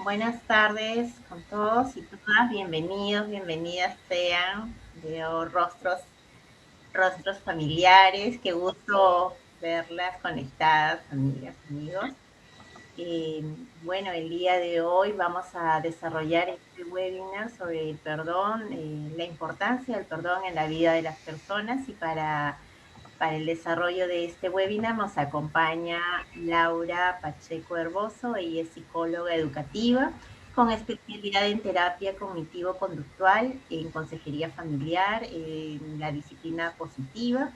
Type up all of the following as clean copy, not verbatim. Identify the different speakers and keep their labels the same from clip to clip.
Speaker 1: Buenas tardes con todos y todas, bienvenidos, bienvenidas sean. Veo rostros familiares, qué gusto verlas conectadas, amigas, amigos. Bueno, el día de hoy vamos a desarrollar este webinar sobre el perdón, la importancia del perdón en la vida de las personas y para el desarrollo de este webinar nos acompaña Laura Pacheco Herboso. Ella es psicóloga educativa con especialidad en terapia cognitivo-conductual, en consejería familiar, en la disciplina positiva.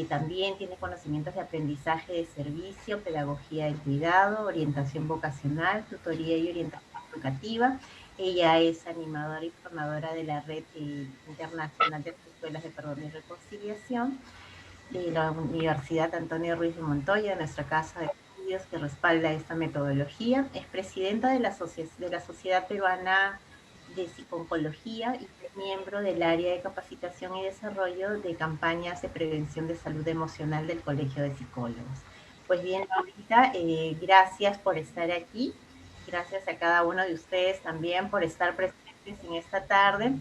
Speaker 1: También tiene conocimientos de aprendizaje de servicio, pedagogía del cuidado, orientación vocacional, tutoría y orientación educativa. Ella es animadora y formadora de la Red Internacional de Escuelas de Perdón y Reconciliación de la Universidad Antonio Ruiz de Montoya, de nuestra casa de estudios que respalda esta metodología. Es presidenta de la Sociedad Peruana de Psiconcología y es miembro del área de capacitación y desarrollo de campañas de prevención de salud emocional del Colegio de Psicólogos. Pues bien, ahorita, gracias por estar aquí. Gracias a cada uno de ustedes también por estar presentes en esta tarde.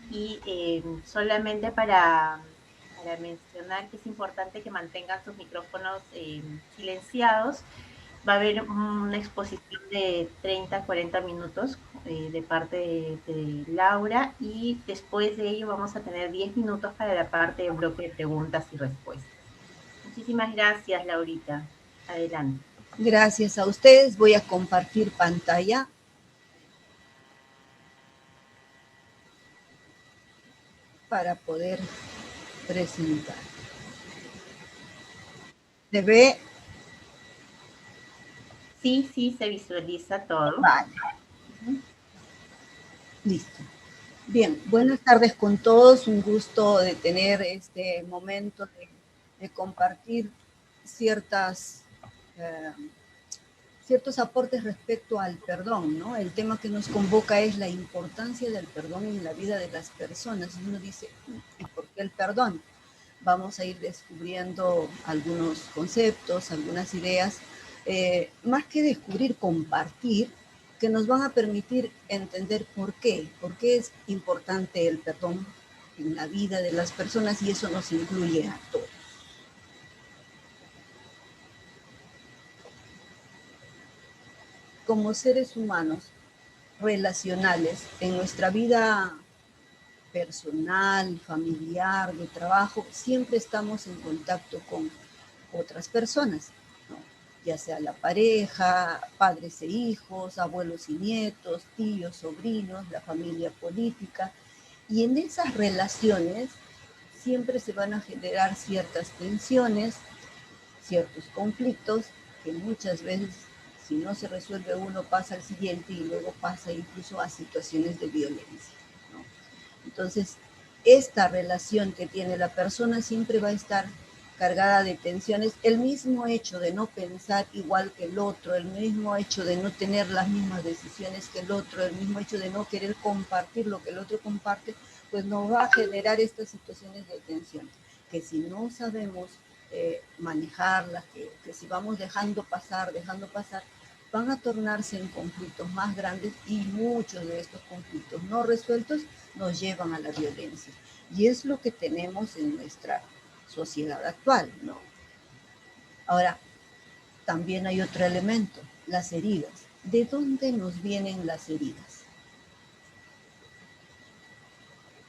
Speaker 1: Y solamente para mencionar que es importante que mantengan sus micrófonos silenciados. Va a haber una exposición de 30 a 40 minutos de parte de Laura y después de ello vamos a tener 10 minutos para la parte de bloque de preguntas y respuestas. Muchísimas gracias, Laurita. Adelante.
Speaker 2: Gracias a ustedes. Voy a compartir pantalla. Para poder presentar. ¿Se ve?
Speaker 1: Sí, se visualiza todo.
Speaker 2: Vale. Listo. Bien, buenas tardes con todos. Un gusto de tener este momento de compartir ciertos aportes respecto al perdón, ¿no? El tema que nos convoca es la importancia del perdón en la vida de las personas. Y uno dice, ¿y por qué el perdón? Vamos a ir descubriendo algunos conceptos, algunas ideas, más que descubrir, compartir, que nos van a permitir entender por qué es importante el perdón en la vida de las personas y eso nos incluye a todos. Como seres humanos relacionales en nuestra vida personal, familiar, de trabajo, siempre estamos en contacto con otras personas, ¿no? Ya sea la pareja, padres e hijos, abuelos y nietos, tíos, sobrinos, la familia política. Y en esas relaciones siempre se van a generar ciertas tensiones, ciertos conflictos, que muchas veces, si no se resuelve uno, pasa al siguiente y luego pasa incluso a situaciones de violencia, ¿no? Entonces, esta relación que tiene la persona siempre va a estar cargada de tensiones. El mismo hecho de no pensar igual que el otro, el mismo hecho de no tener las mismas decisiones que el otro, el mismo hecho de no querer compartir lo que el otro comparte, pues nos va a generar estas situaciones de tensión, que si no sabemos manejarlas, que si vamos dejando pasar, van a tornarse en conflictos más grandes y muchos de estos conflictos no resueltos nos llevan a la violencia. Y es lo que tenemos en nuestra sociedad actual, ¿no? Ahora, también hay otro elemento, las heridas. ¿De dónde nos vienen las heridas?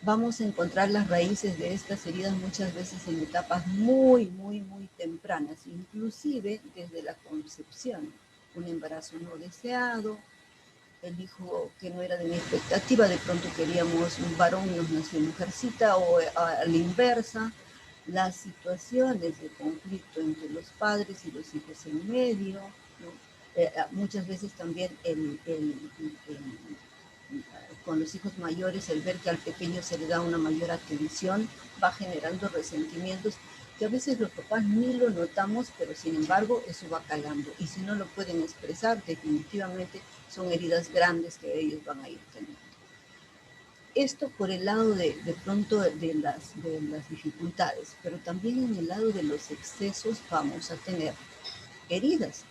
Speaker 2: Vamos a encontrar las raíces de estas heridas muchas veces en etapas muy tempranas, inclusive desde la concepción. Un embarazo no deseado, el hijo que no era de mi expectativa, de pronto queríamos un varón y nos nació mujercita, o a la inversa, las situaciones de conflicto entre los padres y los hijos en medio, ¿no? Muchas veces también con los hijos mayores, el ver que al pequeño se le da una mayor atención va generando resentimientos que a veces los papás ni lo notamos, pero sin embargo eso va calando. Y si no lo pueden expresar, definitivamente son heridas grandes que ellos van a ir teniendo. Esto por el lado de pronto de las dificultades, pero también en el lado de los excesos vamos a tener heridas.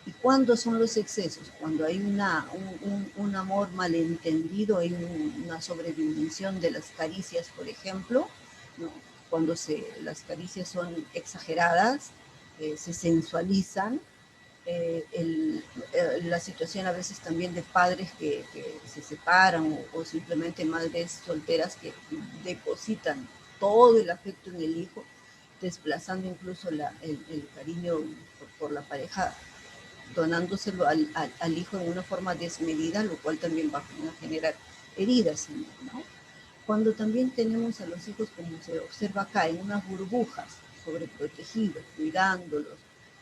Speaker 2: ¿Y cuándo son los excesos? Cuando hay un amor malentendido, hay una sobredimensión de las caricias, por ejemplo, ¿no? Cuando las caricias son exageradas, se sensualizan, la situación a veces también de padres que se separan o simplemente madres solteras que depositan todo el afecto en el hijo, desplazando incluso el cariño por la pareja, donándoselo al hijo en una forma desmedida, lo cual también va a generar heridas en él, ¿no? Cuando también tenemos a los hijos, como se observa acá, en unas burbujas, sobreprotegidos, cuidándolos,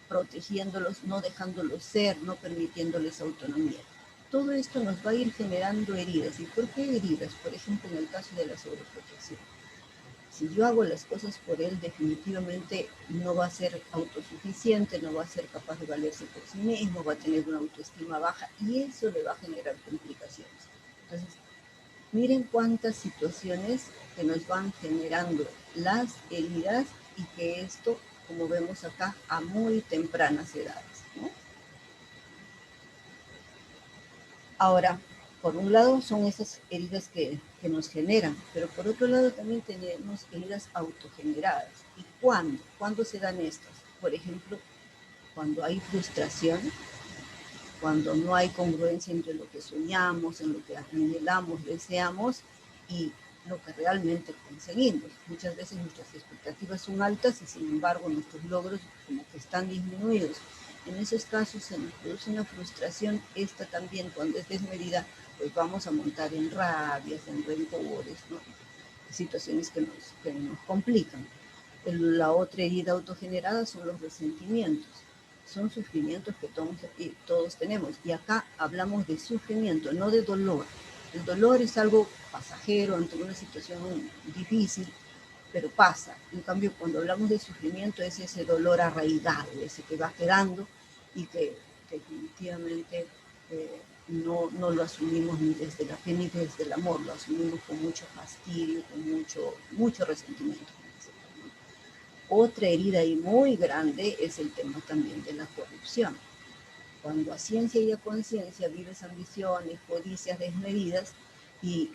Speaker 2: protegiéndolos, no dejándolos ser, no permitiéndoles autonomía. Todo esto nos va a ir generando heridas. ¿Y por qué heridas? Por ejemplo, en el caso de la sobreprotección. Si yo hago las cosas por él, definitivamente no va a ser autosuficiente, no va a ser capaz de valerse por sí mismo, va a tener una autoestima baja y eso le va a generar complicaciones. Entonces, miren cuántas situaciones que nos van generando las heridas y que esto, como vemos acá, a muy tempranas edades, ¿no? Ahora, por un lado son esas heridas que nos generan, pero por otro lado también tenemos heridas autogeneradas. ¿Y cuándo? ¿Cuándo se dan estas? Por ejemplo, cuando hay frustración, cuando no hay congruencia entre lo que soñamos, en lo que anhelamos, deseamos y lo que realmente conseguimos. Muchas veces nuestras expectativas son altas y sin embargo nuestros logros como que están disminuidos. En esos casos se nos produce una frustración, esta también cuando es desmedida, pues vamos a montar en rabias, en rencores, ¿no? Situaciones que nos complican. La otra herida autogenerada son los resentimientos. Son sufrimientos que todos tenemos. Y acá hablamos de sufrimiento, no de dolor. El dolor es algo pasajero ante una situación difícil, pero pasa. En cambio, cuando hablamos de sufrimiento es ese dolor arraigado, ese que va quedando y que definitivamente no lo asumimos ni desde la fe ni desde el amor, lo asumimos con mucho fastidio, con mucho resentimiento. Otra herida y muy grande es el tema también de la corrupción. Cuando a ciencia y a conciencia vives ambiciones, codicias desmedidas y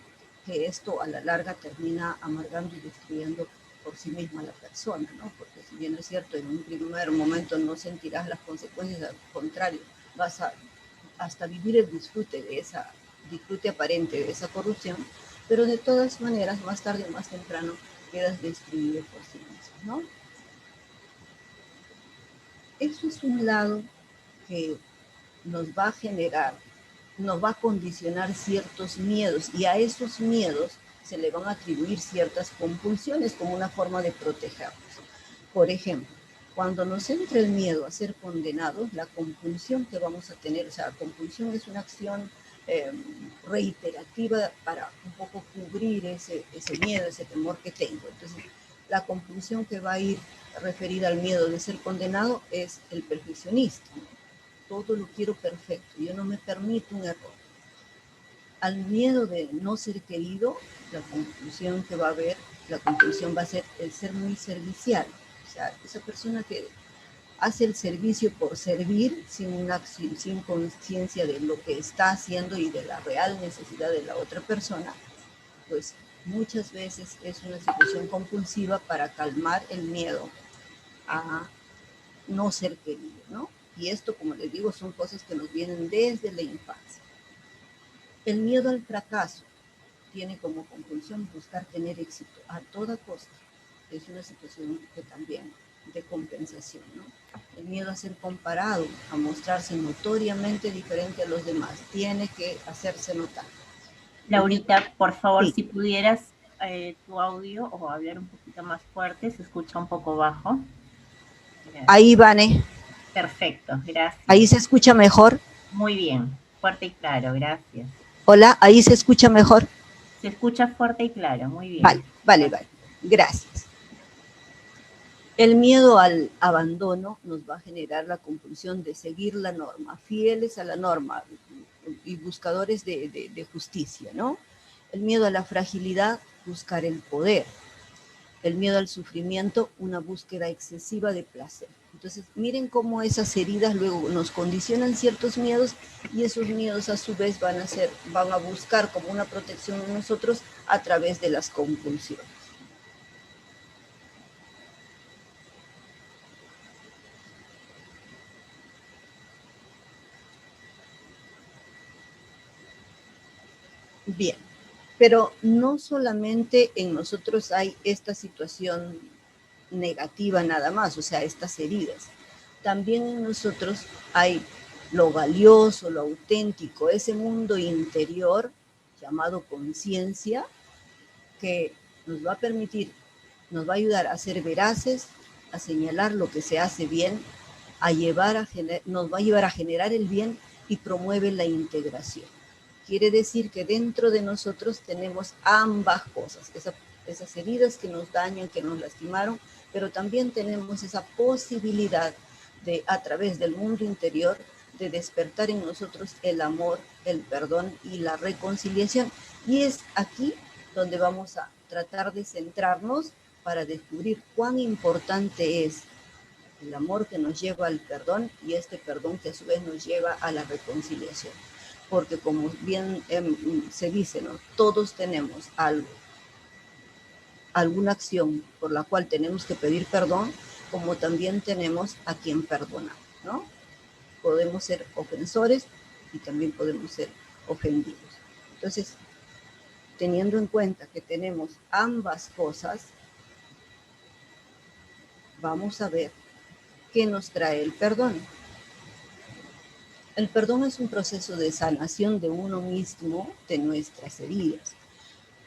Speaker 2: que esto a la larga termina amargando y destruyendo por sí misma a la persona, ¿no? Porque si bien es cierto, en un primer momento no sentirás las consecuencias, al contrario, vas a hasta vivir el disfrute aparente de esa corrupción, pero de todas maneras, más tarde o más temprano, quedas destruido por sí mismo, ¿no? Eso es un lado que nos va a generar, nos va a condicionar ciertos miedos y a esos miedos se le van a atribuir ciertas compulsiones como una forma de protegernos. Por ejemplo, cuando nos entra el miedo a ser condenados, la compulsión que vamos a tener, o sea, compulsión es una acción reiterativa para un poco cubrir ese miedo, ese temor que tengo. Entonces, la compulsión que va a ir referida al miedo de ser condenado es el perfeccionista. Todo lo quiero perfecto, yo no me permito un error. Al miedo de no ser querido, la conclusión que va a haber, la conclusión va a ser el ser muy servicial. O sea, esa persona que hace el servicio por servir sin conciencia de lo que está haciendo y de la real necesidad de la otra persona, pues muchas veces es una situación compulsiva para calmar el miedo a no ser querido, ¿no? Y esto, como les digo, son cosas que nos vienen desde la infancia. El miedo al fracaso tiene como conclusión buscar tener éxito a toda costa. Es una situación que también de compensación, ¿no? El miedo a ser comparado, a mostrarse notoriamente diferente a los demás, tiene que hacerse notar.
Speaker 1: Laurita, por favor,
Speaker 2: Sí.
Speaker 1: si pudieras tu audio o hablar un poquito más fuerte, se escucha un poco bajo. Gracias.
Speaker 2: Ahí, Vane.
Speaker 1: Perfecto, gracias.
Speaker 2: Ahí se escucha mejor.
Speaker 1: Muy bien, fuerte y claro, gracias.
Speaker 2: Hola, ahí se escucha mejor.
Speaker 1: Se escucha fuerte y claro, muy bien.
Speaker 2: Vale. Gracias. El miedo al abandono nos va a generar la compulsión de seguir la norma, fieles a la norma y buscadores de justicia, ¿no? El miedo a la fragilidad, buscar el poder. El miedo al sufrimiento, una búsqueda excesiva de placer. Entonces, miren cómo esas heridas luego nos condicionan ciertos miedos y esos miedos a su vez van a buscar como una protección en nosotros a través de las compulsiones. Bien, pero no solamente en nosotros hay esta situación negativa nada más, o sea, estas heridas. También en nosotros hay lo valioso, lo auténtico, ese mundo interior llamado conciencia que nos va a permitir, nos va a ayudar a ser veraces, a señalar lo que se hace bien, nos va a llevar a generar el bien y promueve la integración. Quiere decir que dentro de nosotros tenemos ambas cosas, esas heridas que nos dañan, que nos lastimaron, pero también tenemos esa posibilidad de, a través del mundo interior, de despertar en nosotros el amor, el perdón y la reconciliación. Y es aquí donde vamos a tratar de centrarnos para descubrir cuán importante es el amor que nos lleva al perdón y este perdón que a su vez nos lleva a la reconciliación. Porque como bien se dice, ¿no? Todos tenemos algo, alguna acción por la cual tenemos que pedir perdón, como también tenemos a quien perdonar, ¿no? Podemos ser ofensores y también podemos ser ofendidos. Entonces, teniendo en cuenta que tenemos ambas cosas, vamos a ver qué nos trae el perdón. El perdón es un proceso de sanación de uno mismo, de nuestras heridas.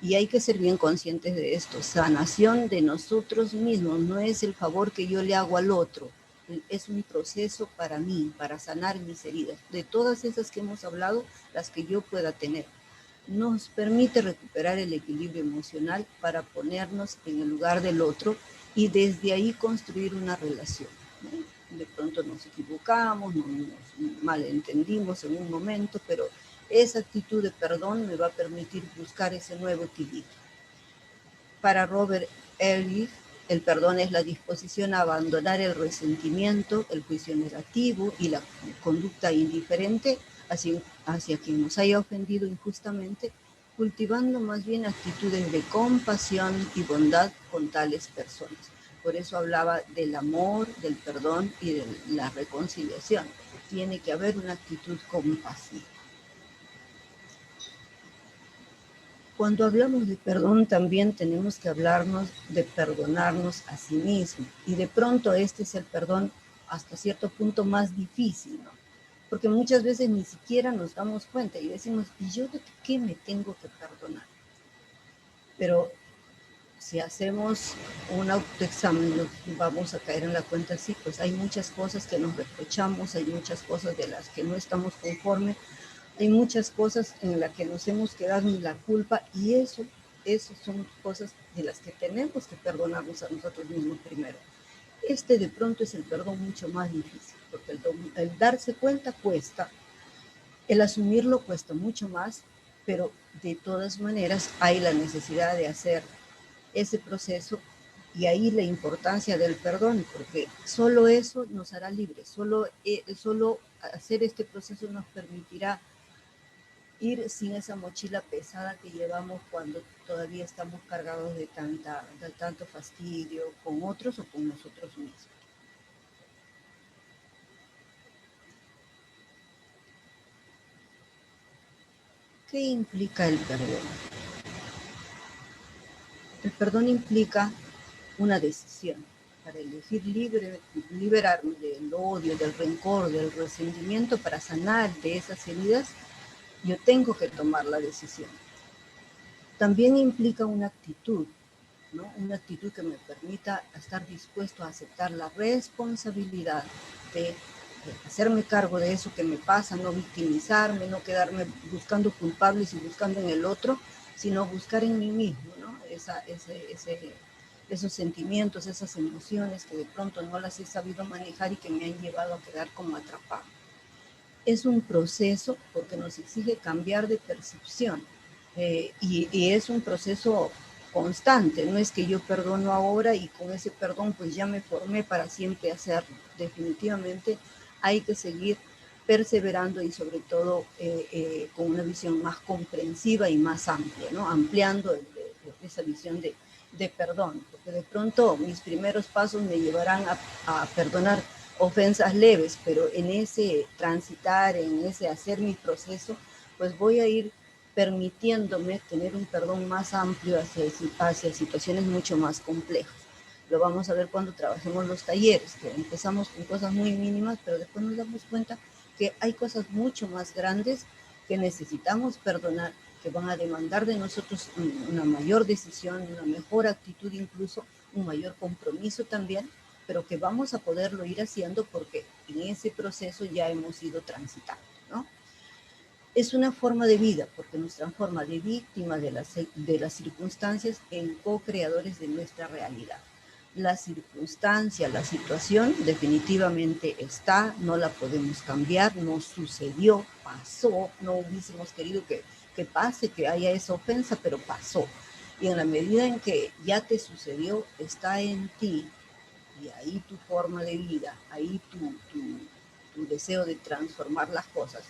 Speaker 2: Y hay que ser bien conscientes de esto. Sanación de nosotros mismos, no es el favor que yo le hago al otro. Es un proceso para mí, para sanar mis heridas. De todas esas que hemos hablado, las que yo pueda tener. Nos permite recuperar el equilibrio emocional para ponernos en el lugar del otro y desde ahí construir una relación, ¿no? De pronto nos equivocamos, nos malentendimos en un momento, pero esa actitud de perdón me va a permitir buscar ese nuevo equilibrio. Para Robert Ehrlich, el perdón es la disposición a abandonar el resentimiento, el juicio negativo y la conducta indiferente hacia quien nos haya ofendido injustamente, cultivando más bien actitudes de compasión y bondad con tales personas. Por eso hablaba del amor, del perdón y de la reconciliación. Tiene que haber una actitud compasiva. Cuando hablamos de perdón también tenemos que hablarnos de perdonarnos a sí mismo. Y de pronto este es el perdón hasta cierto punto más difícil, ¿no? Porque muchas veces ni siquiera nos damos cuenta y decimos, ¿y yo de qué me tengo que perdonar? Pero si hacemos un autoexamen, vamos a caer en la cuenta, sí, pues hay muchas cosas que nos reprochamos, hay muchas cosas de las que no estamos conformes, hay muchas cosas en las que nos hemos quedado en la culpa y eso son cosas de las que tenemos que perdonarnos a nosotros mismos primero. De pronto es el perdón mucho más difícil, porque el darse cuenta cuesta, el asumirlo cuesta mucho más, pero de todas maneras hay la necesidad de hacer ese proceso y ahí la importancia del perdón, porque solo eso nos hará libres, solo hacer este proceso nos permitirá ir sin esa mochila pesada que llevamos cuando todavía estamos cargados de tanto fastidio con otros o con nosotros mismos. ¿Qué implica el perdón? El perdón implica una decisión para elegir liberarme del odio, del rencor, del resentimiento para sanar de esas heridas. Yo tengo que tomar la decisión. También implica una actitud, ¿no? Una actitud que me permita estar dispuesto a aceptar la responsabilidad de hacerme cargo de eso que me pasa, no victimizarme, no quedarme buscando culpables y buscando en el otro, sino buscar en mí mismo, ¿no? Esos sentimientos, esas emociones que de pronto no las he sabido manejar y que me han llevado a quedar como atrapado. Es un proceso porque nos exige cambiar de percepción, Y es un proceso constante, no es que yo perdono ahora y con ese perdón pues ya me formé para siempre hacerlo. Definitivamente hay que seguir perseverando y sobre todo con una visión más comprensiva y más amplia, ¿no? Ampliando esa visión de perdón, porque de pronto mis primeros pasos me llevarán a perdonar ofensas leves, pero en ese transitar, en ese hacer mi proceso, pues voy a ir permitiéndome tener un perdón más amplio hacia situaciones mucho más complejas. Lo vamos a ver cuando trabajemos los talleres, que empezamos con cosas muy mínimas, pero después nos damos cuenta que hay cosas mucho más grandes que necesitamos perdonar, que van a demandar de nosotros una mayor decisión, una mejor actitud incluso, un mayor compromiso también, pero que vamos a poderlo ir haciendo porque en ese proceso ya hemos ido transitando, ¿no? Es una forma de vida, porque nos transforma de víctima de las circunstancias en co-creadores de nuestra realidad. La circunstancia, la situación definitivamente está, no la podemos cambiar, no sucedió, pasó, no hubiésemos querido que pase, que haya esa ofensa, pero pasó. Y en la medida en que ya te sucedió, está en ti, y ahí tu forma de vida, ahí tu deseo de transformar las cosas,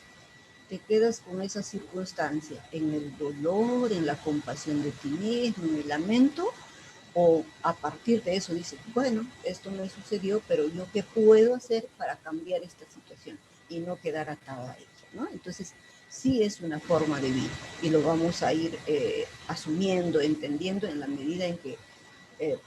Speaker 2: te quedas con esa circunstancia, en el dolor, en la compasión de ti mismo, en el lamento, o a partir de eso dices, bueno, esto me sucedió, pero yo qué puedo hacer para cambiar esta situación y no quedar atada a ella, ¿no? Entonces, sí es una forma de vida y lo vamos a ir asumiendo, entendiendo en la medida en que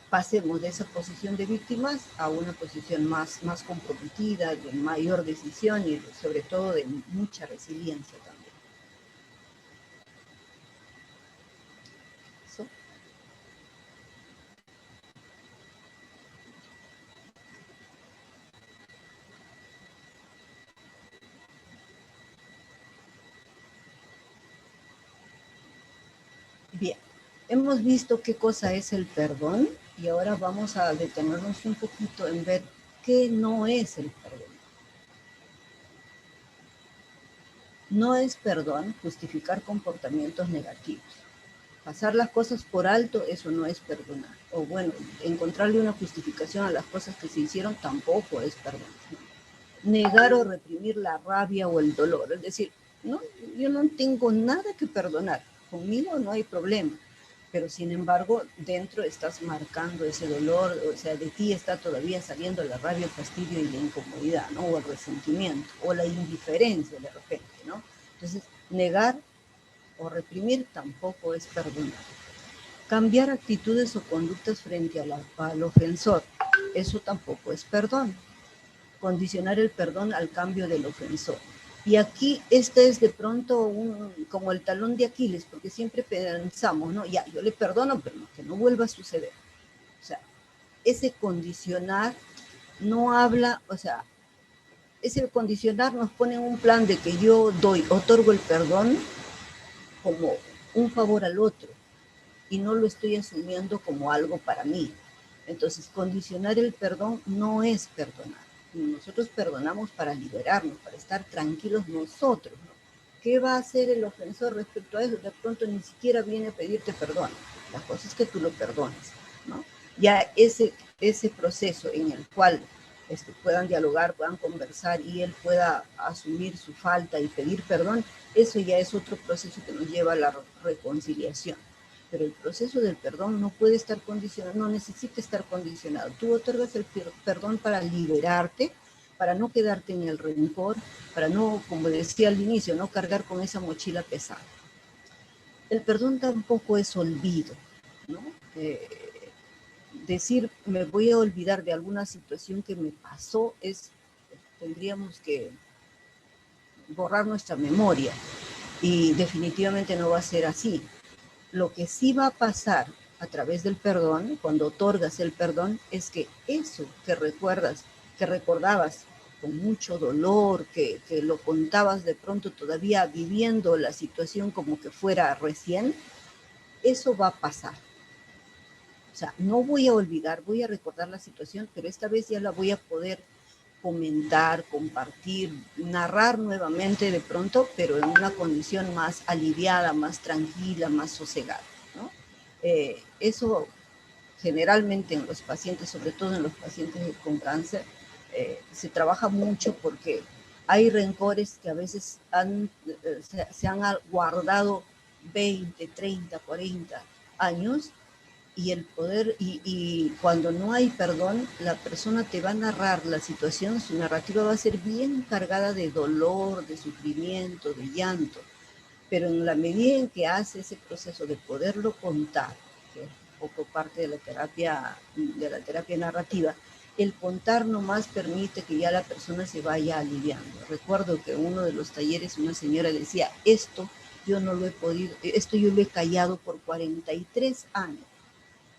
Speaker 2: pasemos de esa posición de víctimas a una posición más comprometida, de mayor decisión y sobre todo de mucha resiliencia también. ¿Eso? Bien, hemos visto qué cosa es el perdón y ahora vamos a detenernos un poquito en ver qué no es el perdón. No es perdón justificar comportamientos negativos. Pasar las cosas por alto, eso no es perdonar. O bueno, encontrarle una justificación a las cosas que se hicieron tampoco es perdonar. Negar o reprimir la rabia o el dolor. Es decir, no, yo no tengo nada que perdonar. Conmigo no hay problema. Pero sin embargo, dentro estás marcando ese dolor, o sea, de ti está todavía saliendo la rabia, el fastidio y la incomodidad, ¿no? O el resentimiento, o la indiferencia de repente, ¿no? Entonces, negar o reprimir tampoco es perdonar. Cambiar actitudes o conductas frente al ofensor, eso tampoco es perdón. Condicionar el perdón al cambio del ofensor. Y aquí este es de pronto como el talón de Aquiles, porque siempre pensamos, ¿no? Ya, yo le perdono, pero no, que no vuelva a suceder. O sea, ese condicionar no habla, o sea, ese condicionar nos pone en un plan de que yo otorgo el perdón como un favor al otro y no lo estoy asumiendo como algo para mí. Entonces, condicionar el perdón no es perdonar. Nosotros perdonamos para liberarnos, para estar tranquilos nosotros, ¿no? ¿Qué va a hacer el ofensor respecto a eso? De pronto ni siquiera viene a pedirte perdón. La cosa es que tú lo perdones, ¿no? Ya ese proceso en el cual puedan dialogar, puedan conversar y él pueda asumir su falta y pedir perdón, eso ya es otro proceso que nos lleva a la reconciliación. Pero el proceso del perdón no puede estar condicionado, no necesita estar condicionado. Tú otorgas el perdón para liberarte, para no quedarte en el rencor, para no, como decía al inicio, no cargar con esa mochila pesada. El perdón tampoco es olvido, ¿no? Decir me voy a olvidar de alguna situación que me pasó tendríamos que borrar nuestra memoria y definitivamente no va a ser así. Lo que sí va a pasar a través del perdón, cuando otorgas el perdón, es que eso que recuerdas, que recordabas con mucho dolor, que lo contabas de pronto todavía viviendo la situación como que fuera recién, eso va a pasar. O sea, no voy a olvidar, voy a recordar la situación, pero esta vez ya la voy a poder comentar, compartir, narrar nuevamente de pronto, pero en una condición más aliviada, más tranquila, más sosegada, ¿no? Eso generalmente en los pacientes, sobre todo en los pacientes con cáncer, se trabaja mucho porque hay rencores que a veces se han guardado 20, 30, 40 años y el poder, y cuando no hay perdón, la persona te va a narrar la situación, su narrativa va a ser bien cargada de dolor, de sufrimiento, de llanto, pero en la medida en que hace ese proceso de poderlo contar, que es un poco parte de la terapia narrativa, el contar nomás permite que ya la persona se vaya aliviando. Recuerdo que en uno de los talleres una señora decía, esto yo no lo he podido, esto yo lo he callado por 43 años.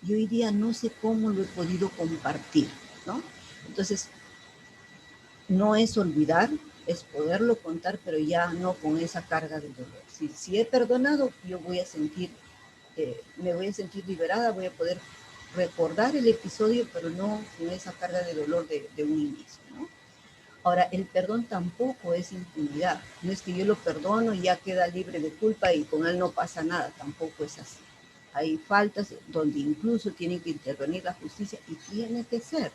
Speaker 2: Y hoy día no sé cómo lo he podido compartir, ¿no? Entonces, no es olvidar, es poderlo contar, pero ya no con esa carga de dolor. Si he perdonado, yo voy a sentir, me voy a sentir liberada, voy a poder recordar el episodio, pero no con esa carga de dolor de un inicio, ¿no? Ahora, el perdón tampoco es impunidad. No es que yo lo perdono y ya queda libre de culpa y con él no pasa nada. Tampoco es así. Hay faltas donde incluso tiene que intervenir la justicia y tiene que ser.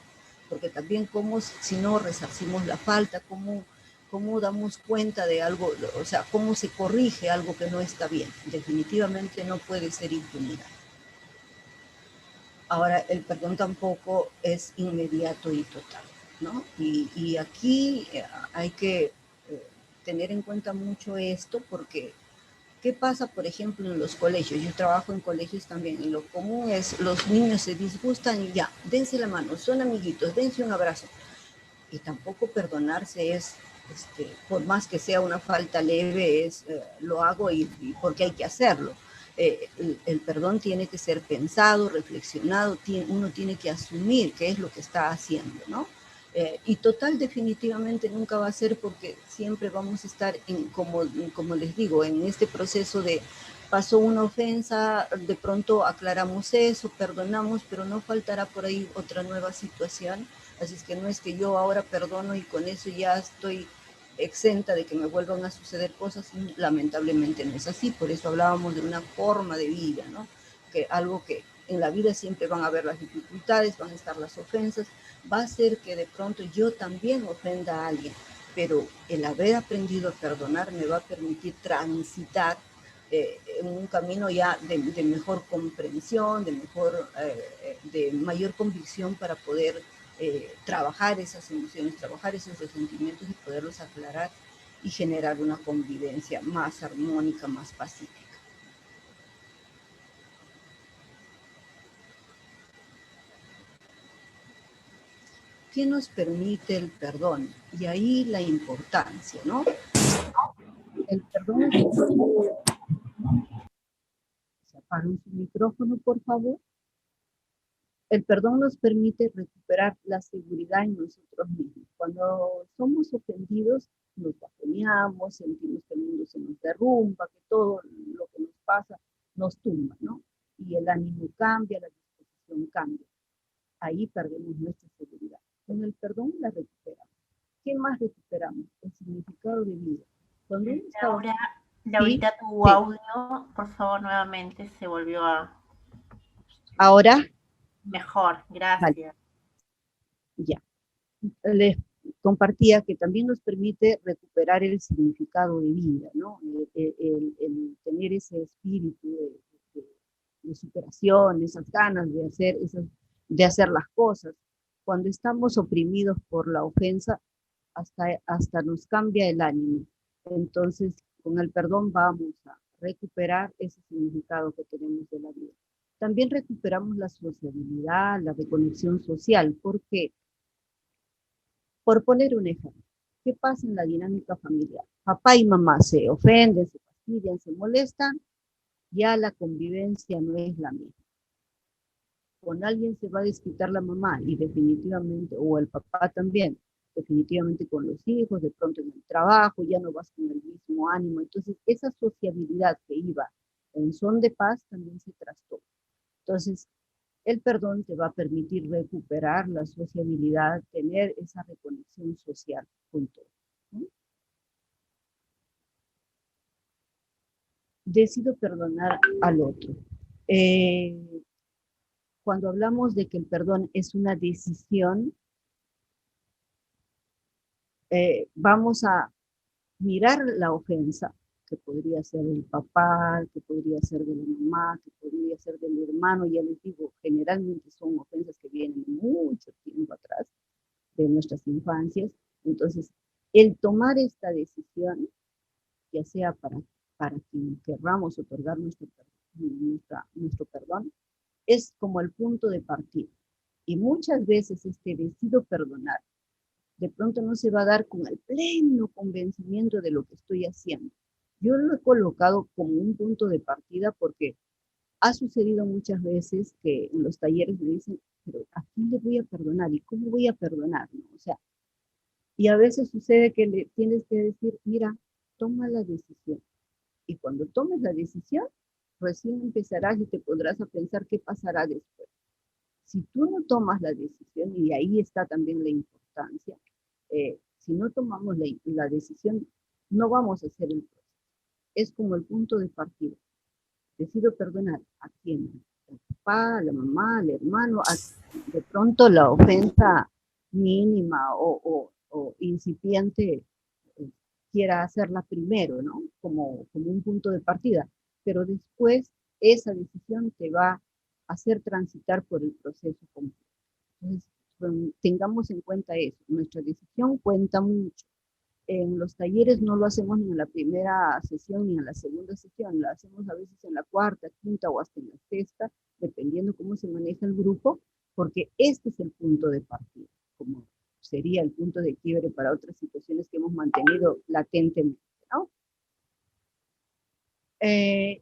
Speaker 2: Porque también cómo, si no resarcimos la falta, cómo damos cuenta de algo, o sea, cómo se corrige algo que no está bien. Definitivamente no puede ser impunidad. Ahora, el perdón tampoco es inmediato y total, ¿no? Y aquí hay que tener en cuenta mucho esto porque, ¿qué pasa, por ejemplo, en los colegios? Yo trabajo en colegios también y lo común es los niños se disgustan y ya, dense la mano, son amiguitos, dense un abrazo. Y tampoco perdonarse es, por más que sea una falta leve, lo hago y porque hay que hacerlo. El perdón tiene que ser pensado, reflexionado, uno tiene que asumir qué es lo que está haciendo, ¿no? Y total, definitivamente nunca va a ser porque siempre vamos a estar, como les digo, en este proceso de pasó una ofensa, de pronto aclaramos eso, perdonamos, pero no faltará por ahí otra nueva situación. Así es que no es que yo ahora perdono y con eso ya estoy exenta de que me vuelvan a suceder cosas, lamentablemente no es así, por eso hablábamos de una forma de vida, ¿no? Que algo que en la vida siempre van a haber las dificultades, van a estar las ofensas, va a ser que de pronto yo también ofenda a alguien, pero el haber aprendido a perdonar me va a permitir transitar en un camino ya de mejor comprensión, de mayor convicción para poder trabajar esas emociones, trabajar esos resentimientos y poderlos aclarar y generar una convivencia más armónica, más pacífica. ¿Qué nos permite el perdón? Y ahí la importancia, ¿no? El perdón. ¿Se apagan su micrófono, por favor? El perdón nos permite recuperar la seguridad en nosotros mismos. Cuando somos ofendidos, nos bajoneamos, sentimos que el mundo se nos derrumba, que todo lo que nos pasa nos tumba, ¿no? Y el ánimo cambia, la disposición cambia. Ahí perdemos nuestra seguridad. Con el perdón la recuperamos. ¿Qué más recuperamos? El significado de vida. Cuando uno estaba...
Speaker 1: Laurita, tu audio, por favor, nuevamente se volvió a...
Speaker 2: ¿Ahora?
Speaker 1: Mejor, gracias.
Speaker 2: Vale. Ya. Les compartía que también nos permite recuperar el significado de vida, ¿no? El tener ese espíritu de superación, esas ganas de hacer las cosas. Cuando estamos oprimidos por la ofensa, hasta nos cambia el ánimo. Entonces, con el perdón vamos a recuperar ese significado que tenemos de la vida. También recuperamos la sociabilidad, la reconexión social, porque por poner un ejemplo, ¿qué pasa en la dinámica familiar? Papá y mamá se ofenden, se fastidian, se molestan, ya la convivencia no es la misma. Con alguien se va a desquitar la mamá y definitivamente, o el papá también, definitivamente con los hijos, de pronto en el trabajo, ya no vas con el mismo ánimo. Entonces, esa sociabilidad que iba en son de paz también se trastoca. Entonces, El perdón te va a permitir recuperar la sociabilidad, tener esa reconexión social con todos, ¿no? Decido perdonar al otro. Eh, Cuando hablamos de que el perdón es una decisión, vamos a mirar la ofensa, que podría ser del papá, que podría ser de la mamá, que podría ser del hermano, ya les digo, generalmente son ofensas que vienen mucho tiempo atrás, de nuestras infancias. Entonces, el tomar esta decisión, ya sea para quien querramos otorgar nuestro perdón, es como el punto de partida. Y muchas veces este decido perdonar, de pronto no se va a dar con el pleno convencimiento de lo que estoy haciendo. Yo lo he colocado como un punto de partida porque ha sucedido muchas veces que en los talleres me dicen, pero ¿a quién le voy a perdonar? ¿Y cómo voy a perdonar? ¿No? O sea, y a veces sucede que le tienes que decir, mira, toma la decisión. Y cuando tomes la decisión, recién empezarás y te podrás a pensar qué pasará después. Si tú no tomas la decisión, y ahí está también la importancia, si no tomamos la decisión, no vamos a hacer el proceso. Es como el punto de partida. Decido perdonar a quién, al papá, a la mamá, al hermano, de pronto la ofensa mínima o incipiente quiera hacerla primero, ¿no? Como un punto de partida. Pero después esa decisión te va a hacer transitar por el proceso completo. Entonces, tengamos en cuenta eso. Nuestra decisión cuenta mucho. En los talleres no lo hacemos ni en la primera sesión ni en la segunda sesión, lo hacemos a veces en la cuarta, quinta o hasta en la sexta, dependiendo cómo se maneja el grupo, porque este es el punto de partida, como sería el punto de quiebre para otras situaciones que hemos mantenido latentemente, ¿no? Eh,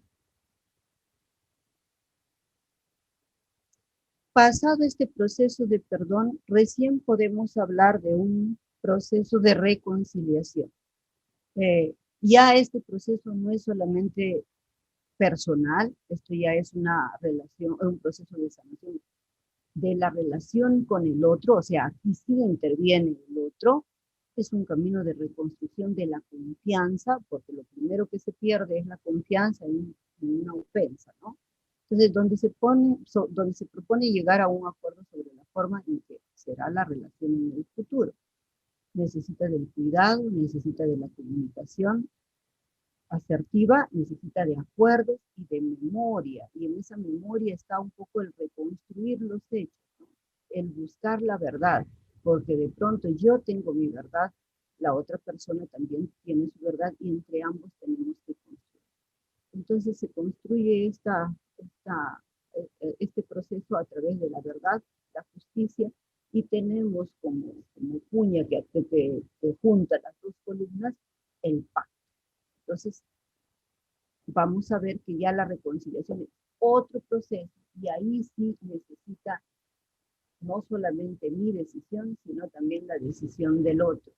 Speaker 2: Pasado este proceso de perdón, recién podemos hablar de un proceso de reconciliación. Ya este proceso no es solamente personal, esto ya es una relación, un proceso de sanación de la relación con el otro, o sea, aquí sí interviene el otro, es un camino de reconstrucción de la confianza, porque lo primero que se pierde es la confianza en una ofensa, ¿no? Entonces, donde se propone llegar a un acuerdo sobre la forma en que será la relación en el futuro. Necesita del cuidado, necesita de la comunicación, asertiva, necesita de acuerdos y de memoria. Y en esa memoria está un poco el reconstruir los hechos, ¿no? El buscar la verdad, porque de pronto yo tengo mi verdad, la otra persona también tiene su verdad y entre ambos tenemos que construir. Entonces se construye este proceso a través de la verdad, la justicia, y tenemos como cuña que junta las dos columnas el pacto. Entonces, vamos a ver que ya la reconciliación es otro proceso y ahí sí necesita no solamente mi decisión, sino también la decisión del otro.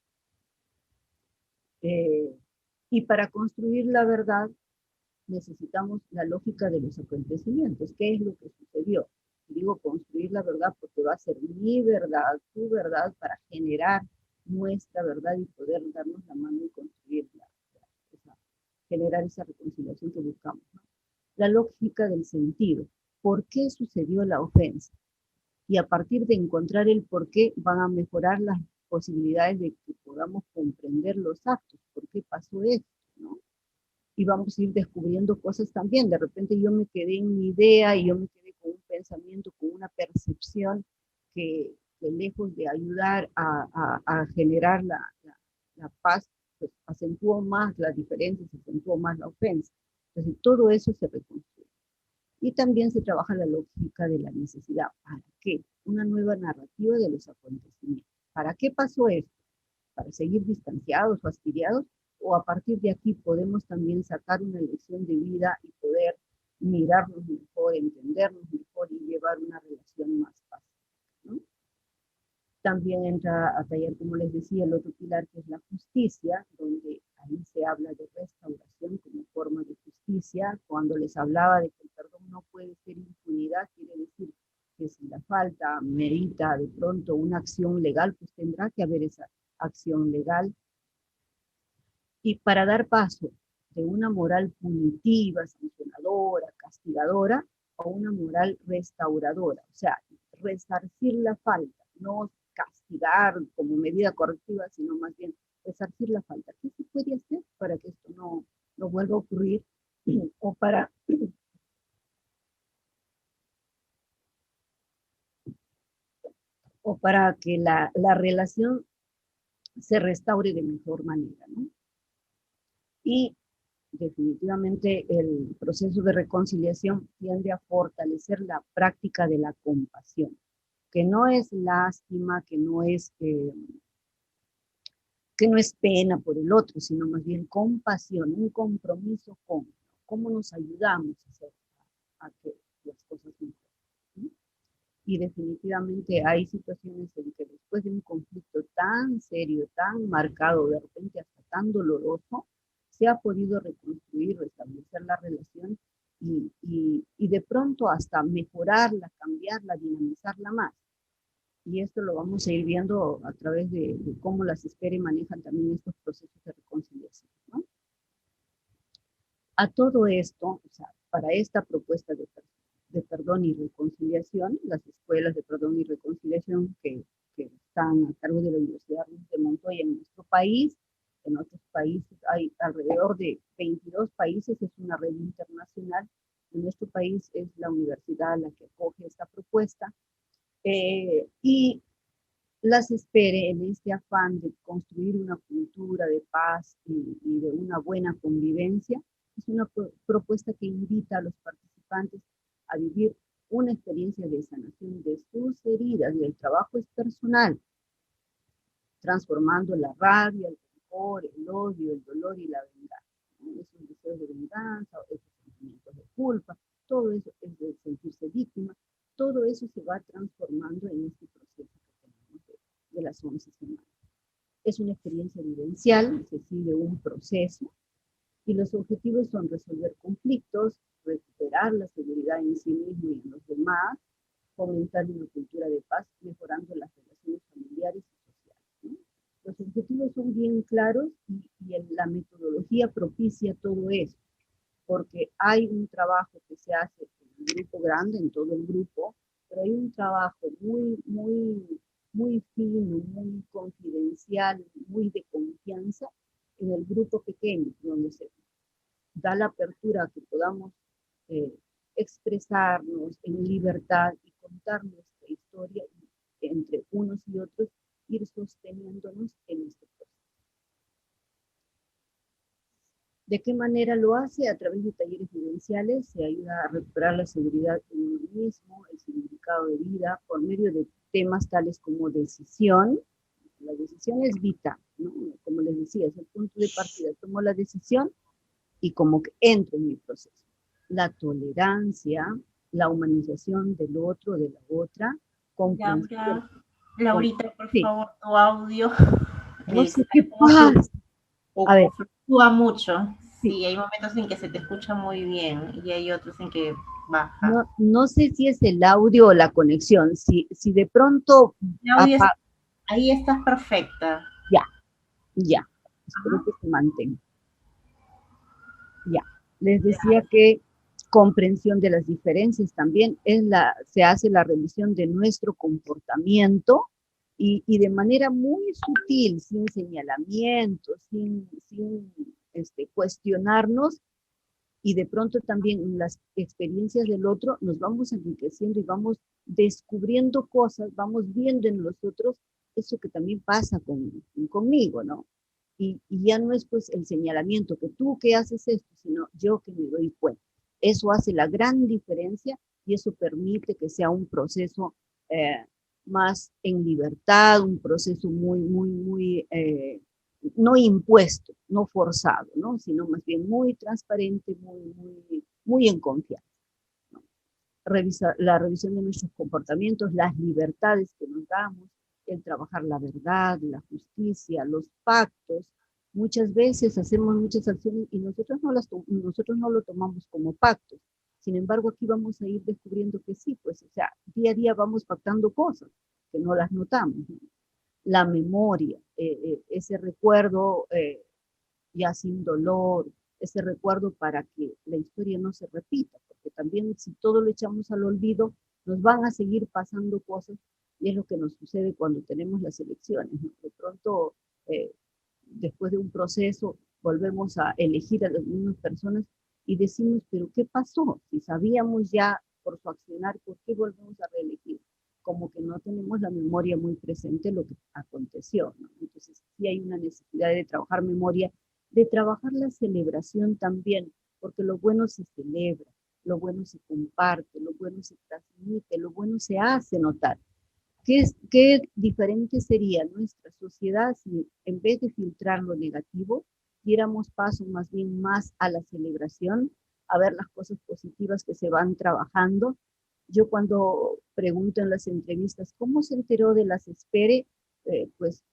Speaker 2: Eh, y para construir la verdad necesitamos la lógica de los acontecimientos. ¿Qué es lo que sucedió? Digo construir la verdad porque va a ser mi verdad, tu verdad, para generar nuestra verdad y poder darnos la mano y construirla, generar esa reconciliación que buscamos, ¿no? La lógica del sentido. ¿Por qué sucedió la ofensa? Y a partir de encontrar el por qué van a mejorar las posibilidades de que podamos comprender los actos, por qué pasó esto, ¿no? Y vamos a ir descubriendo cosas también. De repente yo me quedé en mi idea y yo me quedé con un pensamiento, con una percepción que lejos de ayudar a generar la paz, pues acentuó más la diferencia, se acentuó más la ofensa. Entonces todo eso se reconstruye. Y también se trabaja la lógica de la necesidad. ¿Para qué? Una nueva narrativa de los acontecimientos. ¿Para qué pasó esto? ¿Para seguir distanciados, fastidiados? ¿O a partir de aquí podemos también sacar una lección de vida y poder mirarnos mejor, entendernos mejor y llevar una relación más fácil, ¿no? También entra a taller, como les decía, el otro pilar que es la justicia, donde ahí se habla de restauración como forma de justicia. Cuando les hablaba de que el perdón no puede ser impunidad, quiere decir que si la falta merita de pronto una acción legal, pues tendrá que haber esa acción legal. Y para dar paso de una moral punitiva, sancionadora, castigadora, a una moral restauradora, o sea, resarcir la falta, no castigar como medida correctiva, sino más bien resarcir la falta. ¿Qué se puede hacer para que esto no vuelva a ocurrir? O para que la relación se restaure de mejor manera, ¿no? Y definitivamente el proceso de reconciliación tiende a fortalecer la práctica de la compasión, que no es lástima, que no es pena por el otro, sino más bien compasión, un compromiso con cómo nos ayudamos a hacer a que las cosas mejoren, ¿sí? Y definitivamente hay situaciones en que después de un conflicto tan serio, tan marcado, de repente hasta tan doloroso, se ha podido reconstruir, restablecer la relación y de pronto hasta mejorarla, cambiarla, dinamizarla más. Y esto lo vamos a ir viendo a través de cómo las SPERE manejan también estos procesos de reconciliación, ¿no? A todo esto, o sea, para esta propuesta de perdón y reconciliación, las escuelas de perdón y reconciliación que están a cargo de la Universidad Ruth de Montoya en nuestro país, en otros países hay alrededor de 22 países, es una red internacional. En nuestro país es la universidad la que acoge esta propuesta. Y las SPERE en este afán de construir una cultura de paz y de una buena convivencia, es una propuesta que invita a los participantes a vivir una experiencia de sanación de sus heridas, y el trabajo es personal, transformando la rabia, el rencor, el odio, el dolor y la venganza, ¿no? Esos deseos de venganza, esos sentimientos de culpa, todo eso es de sentirse víctima, todo eso se va transformando en este proceso que tenemos de las 11 semanas. Es una experiencia vivencial, se sigue un proceso y los objetivos son resolver conflictos, recuperar la seguridad en sí mismo y en los demás, fomentar una cultura de paz, mejorando las relaciones familiares y sociales, ¿no? Los objetivos son bien claros y la metodología propicia todo eso, porque hay un trabajo que se hace en un grupo grande, en todo el grupo, pero hay un trabajo muy fino, muy confidencial, muy de confianza en el grupo pequeño, donde se da la apertura a que podamos eh, expresarnos en libertad y contar nuestra historia y entre unos y otros ir sosteniéndonos en este proceso. ¿De qué manera lo hace? A través de talleres vivenciales, se ayuda a recuperar la seguridad en uno mismo, el significado de vida, por medio de temas tales como decisión. La decisión es vital, ¿no? Como les decía, es el punto de partida. Tomo la decisión y como que entro en mi proceso. La tolerancia, la humanización del otro, de la otra, comprensión.
Speaker 1: Laurita, por
Speaker 2: Sí,
Speaker 1: favor, tu audio
Speaker 2: no sé
Speaker 1: está
Speaker 2: qué
Speaker 1: como
Speaker 2: pasa. A ver,
Speaker 1: fluctúa mucho.
Speaker 2: sí,
Speaker 1: Sí, hay momentos en que se te escucha muy bien y hay otros en que baja.
Speaker 2: no sé si es el audio o la conexión. Si de pronto,
Speaker 1: El audio ahí estás perfecta.
Speaker 2: ya, ya, espero
Speaker 1: Ajá.
Speaker 2: que se mantenga. Ya, les decía que comprensión de las diferencias también se hace la revisión de nuestro comportamiento y de manera muy sutil, sin señalamientos, sin cuestionarnos, y de pronto también en las experiencias del otro nos vamos enriqueciendo y vamos descubriendo cosas, vamos viendo en los otros eso que también pasa conmigo, ¿no? Y ya no es pues el señalamiento que tú que haces esto, sino yo que me doy cuenta. Eso hace la gran diferencia y eso permite que sea un proceso más en libertad, un proceso no impuesto, no forzado, ¿no? Sino más bien muy transparente, muy en confianza, ¿no? La revisión de nuestros comportamientos, las libertades que nos damos, el trabajar la verdad, la justicia, los pactos. Muchas veces hacemos muchas acciones y nosotros no lo tomamos como pactos, Sin embargo, aquí vamos a ir descubriendo que sí, pues, o sea, día a día vamos pactando cosas que no las notamos, ¿no? La memoria, ese recuerdo ya sin dolor, ese recuerdo para que la historia no se repita, porque también si todo lo echamos al olvido, nos van a seguir pasando cosas y es lo que nos sucede cuando tenemos las elecciones, ¿no? De pronto, eh, después de un proceso, volvemos a elegir a las mismas personas y decimos, pero ¿qué pasó? Si sabíamos ya por su accionar, ¿por qué volvemos a reelegir? Como que no tenemos la memoria muy presente lo que aconteció, ¿no? Entonces, sí hay una necesidad de trabajar memoria, de trabajar la celebración también, porque lo bueno se celebra, lo bueno se comparte, lo bueno se transmite, lo bueno se hace notar. ¿Qué diferente sería nuestra sociedad si en vez de filtrar lo negativo, diéramos paso más bien más a la celebración, a ver las cosas positivas que se van trabajando? Yo cuando pregunto en las entrevistas, ¿cómo se enteró de las Espere? Pues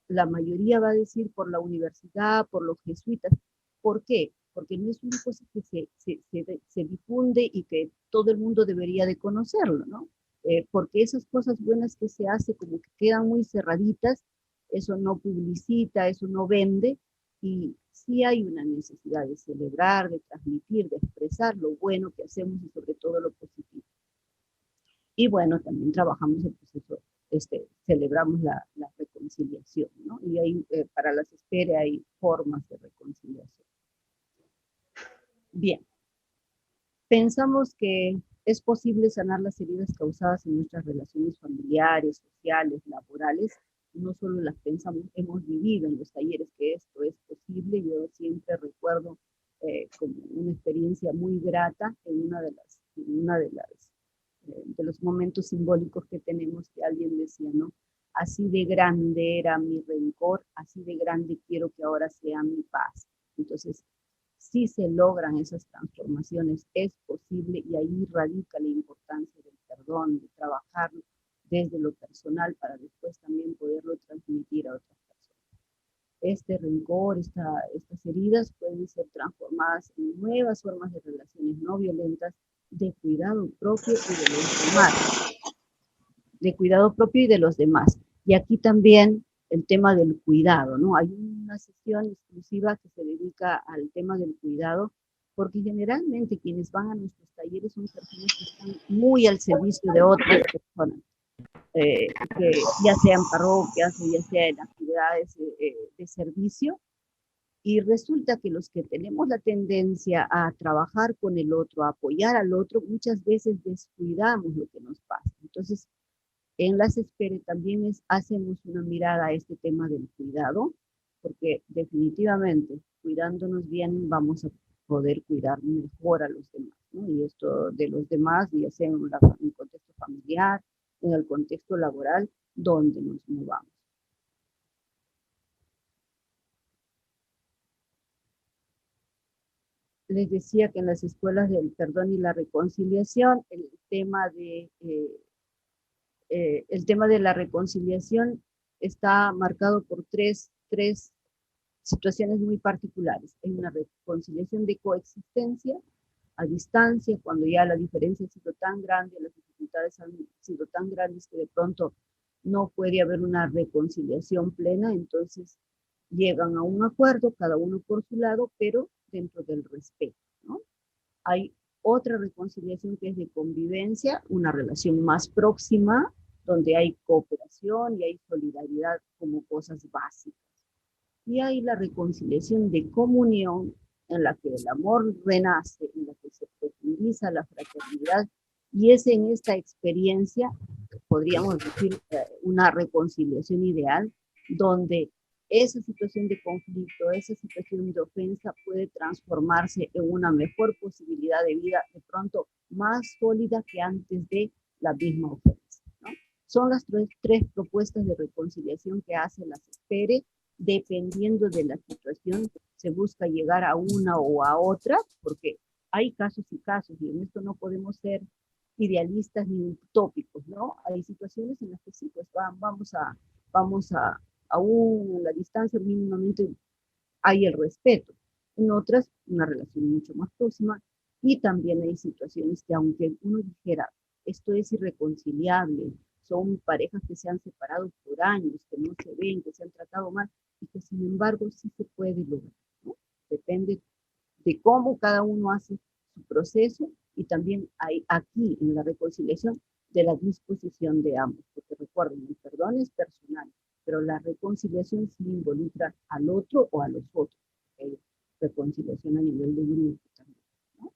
Speaker 2: la mayoría va a decir por la universidad, por los jesuitas. ¿Por qué? Porque no es una cosa que se difunde y que todo el mundo debería de conocerlo, ¿no? Porque esas cosas buenas que se hace como que quedan muy cerraditas, eso no publicita, eso no vende, y sí hay una necesidad de celebrar, de transmitir, de expresar lo bueno que hacemos y sobre todo lo positivo. Y bueno, también trabajamos el proceso, celebramos la reconciliación, ¿no? Y hay, para las Espere hay formas de reconciliación. Bien, pensamos que es posible sanar las heridas causadas en nuestras relaciones familiares, sociales, laborales. No solo las pensamos, hemos vivido en los talleres que esto es posible. Yo siempre recuerdo como una experiencia muy grata en de los momentos simbólicos que tenemos, que alguien decía, ¿no? Así de grande era mi rencor, así de grande quiero que ahora sea mi paz. Entonces, si se logran esas transformaciones, es posible y ahí radica la importancia del perdón, de trabajarlo desde lo personal para después también poderlo transmitir a otras personas. Este rencor, estas heridas pueden ser transformadas en nuevas formas de relaciones no violentas, de cuidado propio y de los demás, de cuidado propio y de los demás. Y aquí también el tema del cuidado, ¿no? Hay una sesión exclusiva que se dedica al tema del cuidado, porque generalmente quienes van a nuestros talleres son personas que están muy al servicio de otras personas, que ya sea en parroquias o ya sea en actividades de servicio, y resulta que los que tenemos la tendencia a trabajar con el otro, a apoyar al otro, muchas veces descuidamos lo que nos pasa. Entonces, en las Espere también hacemos una mirada a este tema del cuidado, porque definitivamente cuidándonos bien vamos a poder cuidar mejor a los demás, ¿no? Y esto de los demás, ya sea en el contexto familiar, en el contexto laboral, donde nos movamos. Les decía que en las escuelas del perdón y la reconciliación, el tema de la reconciliación está marcado por tres situaciones muy particulares. Hay una reconciliación de coexistencia a distancia, cuando ya la diferencia ha sido tan grande, las dificultades han sido tan grandes que de pronto no puede haber una reconciliación plena, entonces llegan a un acuerdo, cada uno por su lado, pero dentro del respeto, ¿no? Hay otra reconciliación que es de convivencia, una relación más próxima, donde hay cooperación y hay solidaridad como cosas básicas. Y hay la reconciliación de comunión, en la que el amor renace, en la que se profundiza la fraternidad, y es en esta experiencia, podríamos decir, una reconciliación ideal, donde esa situación de conflicto, esa situación de ofensa puede transformarse en una mejor posibilidad de vida, de pronto más sólida que antes de la misma ofensa, ¿no? Son las tres propuestas de reconciliación que hace la Espere. Dependiendo de la situación, se busca llegar a una o a otra, porque hay casos y casos, y en esto no podemos ser idealistas ni utópicos, ¿no? Hay situaciones en las que sí, pues vamos a aún la distancia mínimamente hay el respeto. En otras, una relación mucho más próxima, Y también hay situaciones que aunque uno dijera, esto es irreconciliable, son parejas que se han separado por años, que no se ven, que se han tratado mal, y que sin embargo sí se puede lograr, ¿no? Depende de cómo cada uno hace su proceso y también hay aquí en la reconciliación de la disposición de ambos, porque recuerden, el perdón es personal, pero la reconciliación sí involucra al otro o a los otros. Hay reconciliación a nivel de grupo también, ¿no?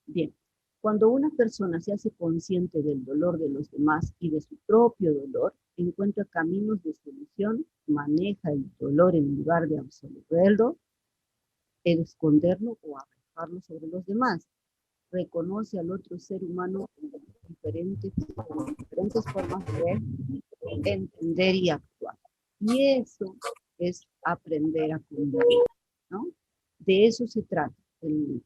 Speaker 2: Bien, cuando una persona se hace consciente del dolor de los demás y de su propio dolor, encuentra caminos de solución, maneja el dolor en lugar de absolverlo, esconderlo o arrojarlo sobre los demás. Reconoce al otro ser humano con diferentes formas de entender y actuar. Y eso es aprender a convivir, ¿no? De eso se trata. El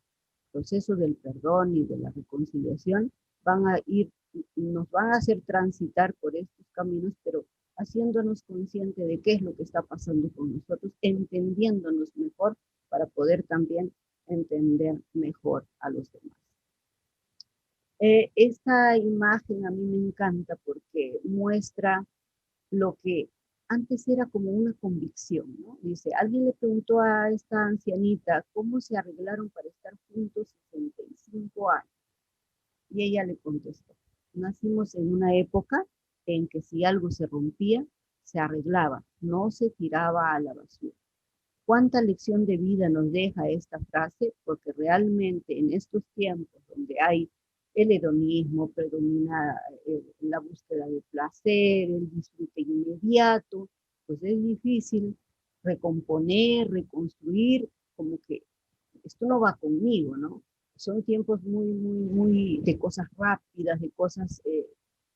Speaker 2: proceso del perdón y de la reconciliación van a ir, nos van a hacer transitar por estos caminos, pero haciéndonos consciente de qué es lo que está pasando con nosotros, entendiéndonos mejor para poder también entender mejor a los demás. Esta imagen a mí me encanta porque muestra lo que antes era como una convicción, ¿no? Dice, alguien le preguntó a esta ancianita cómo se arreglaron para estar juntos 65 años. Y ella le contestó, nacimos en una época en que si algo se rompía, se arreglaba, no se tiraba a la basura. ¿Cuánta lección de vida nos deja esta frase? Porque realmente en estos tiempos donde hay el hedonismo, predomina la búsqueda de placer, el disfrute inmediato, pues es difícil recomponer, reconstruir, como que esto no va conmigo, ¿no? Son tiempos muy de cosas rápidas, de cosas,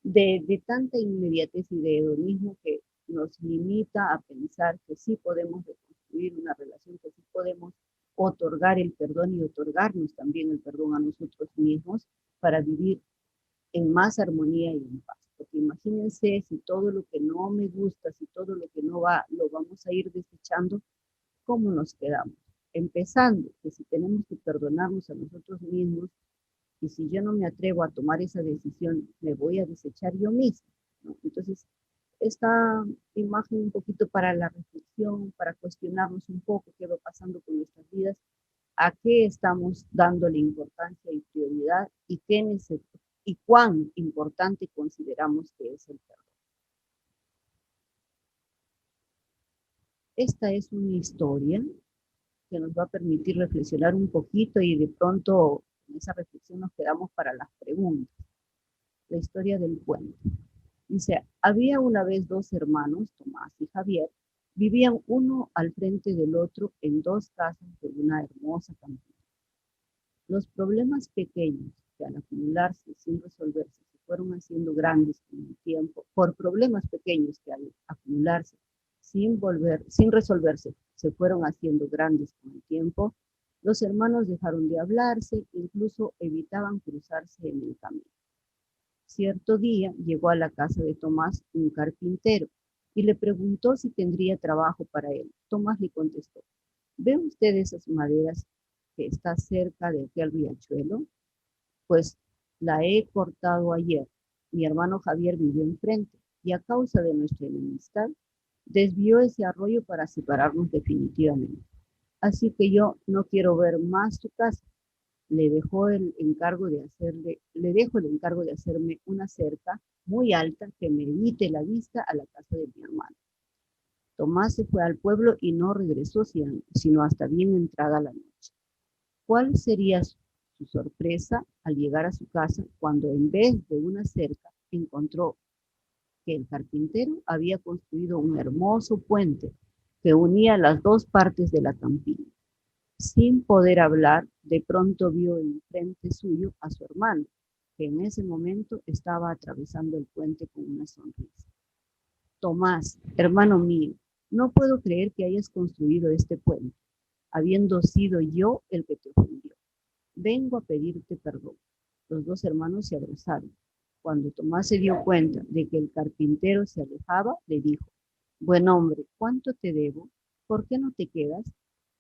Speaker 2: de tanta inmediatez y de hedonismo que nos limita a pensar que sí podemos reconstruir una relación, que sí podemos otorgar el perdón y otorgarnos también el perdón a nosotros mismos para vivir en más armonía y en paz. Porque imagínense si todo lo que no me gusta, si todo lo que no va, lo vamos a ir desechando, ¿cómo nos quedamos? Empezando, que si tenemos que perdonarnos a nosotros mismos, y si yo no me atrevo a tomar esa decisión, me voy a desechar yo mismo, ¿no? Entonces, esta imagen un poquito para la reflexión, para cuestionarnos un poco qué va pasando con nuestras vidas, a qué estamos dándole importancia y prioridad y y cuán importante consideramos que es el perdón. Esta es una historia que nos va a permitir reflexionar un poquito y de pronto en esa reflexión nos quedamos para las preguntas. La historia del puente. Dice, había una vez dos hermanos, Tomás y Javier, vivían uno al frente del otro en dos casas de una hermosa campiña. Los problemas pequeños que al acumularse sin resolverse se fueron haciendo grandes con el tiempo, por problemas pequeños que al acumularse sin resolverse se fueron haciendo grandes con el tiempo, los hermanos dejaron de hablarse, incluso evitaban cruzarse en el camino. Cierto día llegó a la casa de Tomás un carpintero y le preguntó si tendría trabajo para él. Tomás le contestó, ¿ve usted esas maderas que está cerca de aquel riachuelo? Pues la he cortado ayer. Mi hermano Javier vivió enfrente y a causa de nuestra enemistad desvió ese arroyo para separarnos definitivamente. Así que yo no quiero ver más tu casa. Le dejo el encargo de hacerme una cerca muy alta que me evite la vista a la casa de mi hermano. Tomás se fue al pueblo y no regresó sino hasta bien entrada la noche. ¿Cuál sería su sorpresa al llegar a su casa cuando en vez de una cerca encontró que el carpintero había construido un hermoso puente que unía las dos partes de la campiña? Sin poder hablar, de pronto vio enfrente suyo a su hermano, que en ese momento estaba atravesando el puente con una sonrisa. Tomás, hermano mío, no puedo creer que hayas construido este puente, habiendo sido yo el que te ofendió. Vengo a pedirte perdón. Los dos hermanos se abrazaron. Cuando Tomás se dio cuenta de que el carpintero se alejaba, le dijo, buen hombre, ¿cuánto te debo? ¿Por qué no te quedas?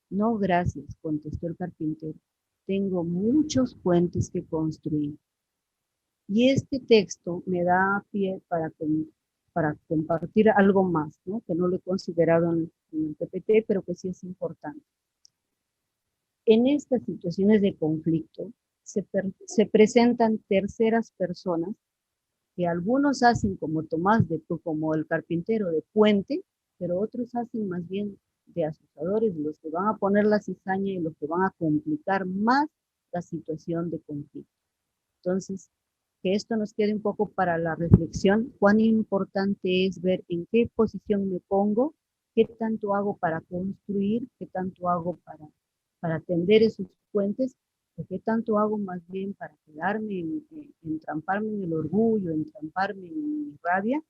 Speaker 2: No, gracias, contestó el carpintero. tengo muchos puentes que construir. Y este texto me da pie para compartir algo más, ¿no? Que no lo he considerado en el PPT, pero que sí es importante. En estas situaciones de conflicto se presentan terceras personas que algunos hacen como Tomás, como el carpintero de puente, pero otros hacen más bien de asusadores, los que van a poner la cizaña y los que van a complicar más la situación de conflicto. Entonces, que esto nos quede un poco para la reflexión, cuán importante es ver en qué posición me pongo, qué tanto hago para construir, qué tanto hago para tender esos puentes, o qué tanto hago más bien para quedarme, entramparme en el orgullo, entramparme en mi rabia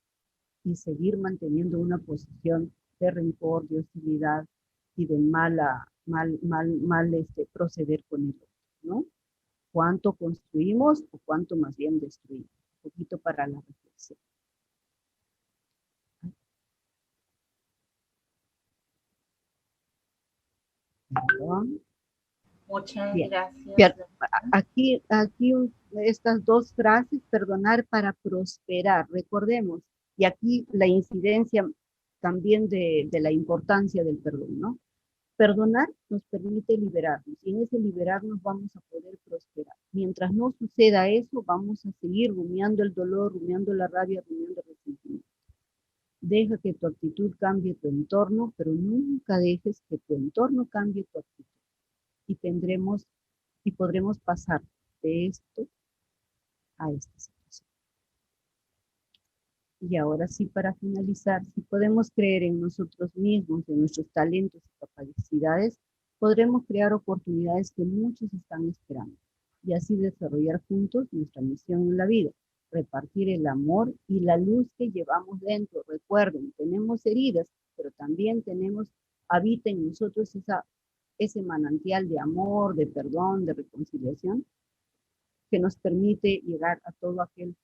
Speaker 2: y seguir manteniendo una posición de rencor, de hostilidad y de mal proceder con el otro, ¿no? ¿Cuánto construimos o cuánto más bien destruimos? Un poquito para la reflexión. ¿No?
Speaker 1: Muchas
Speaker 2: Bien.
Speaker 1: gracias.
Speaker 2: Bien. Aquí estas dos frases, perdonar para prosperar, recordemos, y aquí la incidencia también de la importancia del perdón, ¿no? Perdonar nos permite liberarnos y en ese liberarnos vamos a poder prosperar. Mientras no suceda eso, vamos a seguir rumiando el dolor, rumiando la rabia, rumiando el resentimiento. Deja que tu actitud cambie tu entorno, pero nunca dejes que tu entorno cambie tu actitud. Y tendremos y podremos pasar de esto a esta situación. Y ahora sí, para finalizar, si podemos creer en nosotros mismos, en nuestros talentos y capacidades, podremos crear oportunidades que muchos están esperando y así desarrollar juntos nuestra misión en la vida, repartir el amor y la luz que llevamos dentro. Recuerden, tenemos heridas, pero también habita en nosotros ese manantial de amor, de perdón, de reconciliación, que nos permite llegar a todo aquel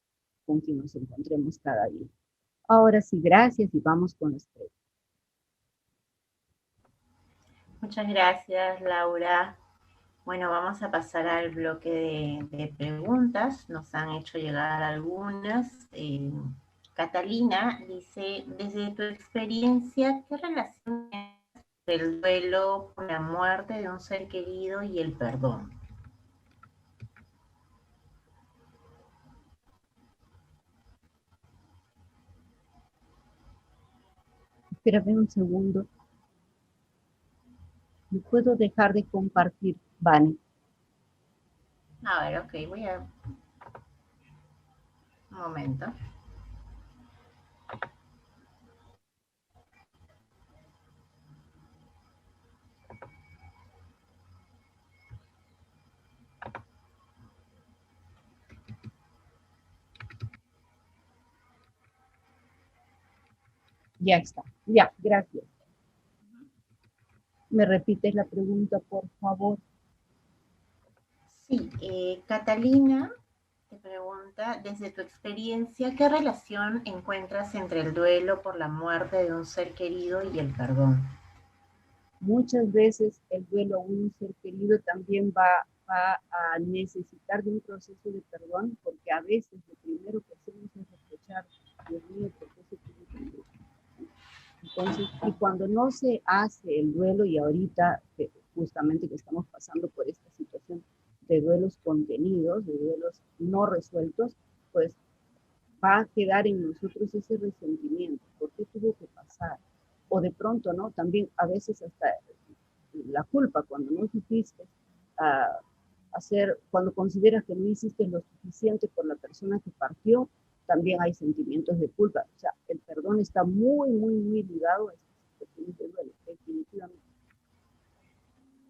Speaker 2: con quien nos encontremos cada día. Ahora sí, gracias y vamos con los preguntas.
Speaker 1: Muchas gracias, Laura. Bueno, vamos a pasar al bloque de preguntas. Nos han hecho llegar algunas. Catalina dice, desde tu experiencia, ¿qué relación es el duelo por la muerte de un ser querido y el perdón?
Speaker 2: Espérame un segundo. ¿Me puedo dejar de compartir, Vane?
Speaker 1: A ver, ok, voy a... Un momento.
Speaker 2: Ya está. Ya, gracias. ¿Me repites la pregunta, por favor?
Speaker 1: Sí, Catalina te pregunta, desde tu experiencia, ¿qué relación encuentras entre el duelo por la muerte de un ser querido y el perdón?
Speaker 2: Muchas veces el duelo a un ser querido también va a necesitar de un proceso de perdón, porque a veces lo primero que hacemos es reprochar, Dios mío, ¿por qué se tuvo que ir? Entonces, y cuando no se hace el duelo, y ahorita justamente que estamos pasando por esta situación de duelos contenidos, de duelos no resueltos, pues va a quedar en nosotros ese resentimiento. ¿Por qué tuvo que pasar? O de pronto, ¿no? También a veces hasta la culpa, cuando no supiste cuando consideras que no hiciste lo suficiente por la persona que partió, también hay sentimientos de culpa. O sea, el perdón está muy, muy, muy ligado a estas situaciones de duelo, definitivamente.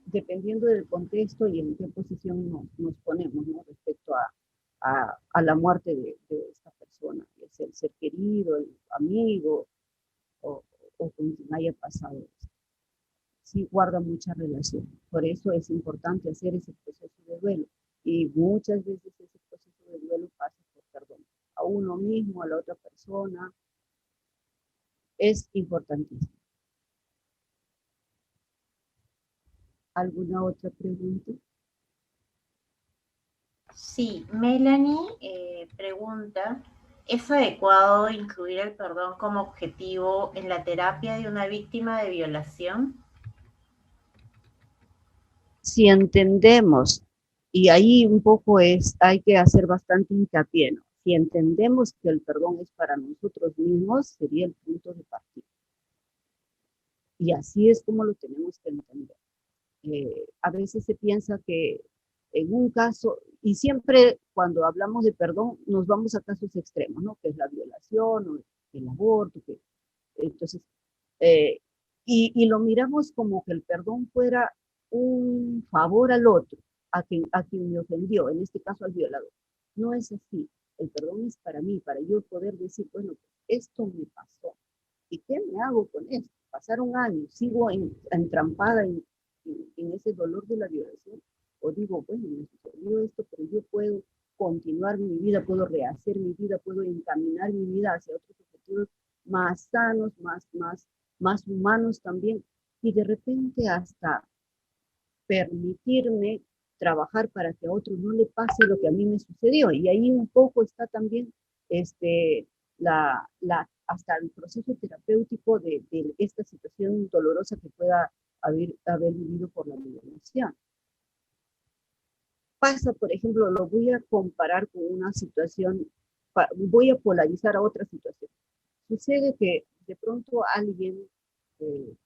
Speaker 2: Dependiendo del contexto y en qué posición nos ponemos, ¿no? Respecto a la muerte de esta persona, es el ser querido, el amigo o con quien haya pasado esto. Sí guarda mucha relación. Por eso es importante hacer ese proceso de duelo. Y muchas veces ese proceso de duelo pasa por perdón. A uno mismo, a la otra persona. Es importantísimo. ¿Alguna otra pregunta?
Speaker 1: Sí, Melanie pregunta, ¿es adecuado incluir el perdón como objetivo en la terapia de una víctima de violación?
Speaker 2: Si entendemos, y ahí un poco hay que hacer bastante hincapié, ¿no? Si entendemos que el perdón es para nosotros mismos, sería el punto de partida. Y así es como lo tenemos que entender. A veces se piensa que en un caso, y siempre cuando hablamos de perdón, nos vamos a casos extremos, ¿no? Que es la violación o el aborto, entonces, eh, y lo miramos como que el perdón fuera un favor al otro, a quien me ofendió, en este caso al violador. No es así. El perdón es para mí, para yo poder decir, bueno, esto me pasó. ¿Y qué me hago con esto? Pasaron años, sigo entrampada en ese dolor de la violación, o digo, bueno, me sucedió esto, pero yo puedo continuar mi vida, puedo rehacer mi vida, puedo encaminar mi vida hacia otros objetivos más sanos, más humanos también, y de repente hasta permitirme trabajar para que a otro no le pase lo que a mí me sucedió. Y ahí un poco está también hasta el proceso terapéutico de esta situación dolorosa que pueda haber vivido por la violación. Pasa, por ejemplo, lo voy a comparar con una situación, voy a polarizar a otra situación. Sucede que de pronto alguien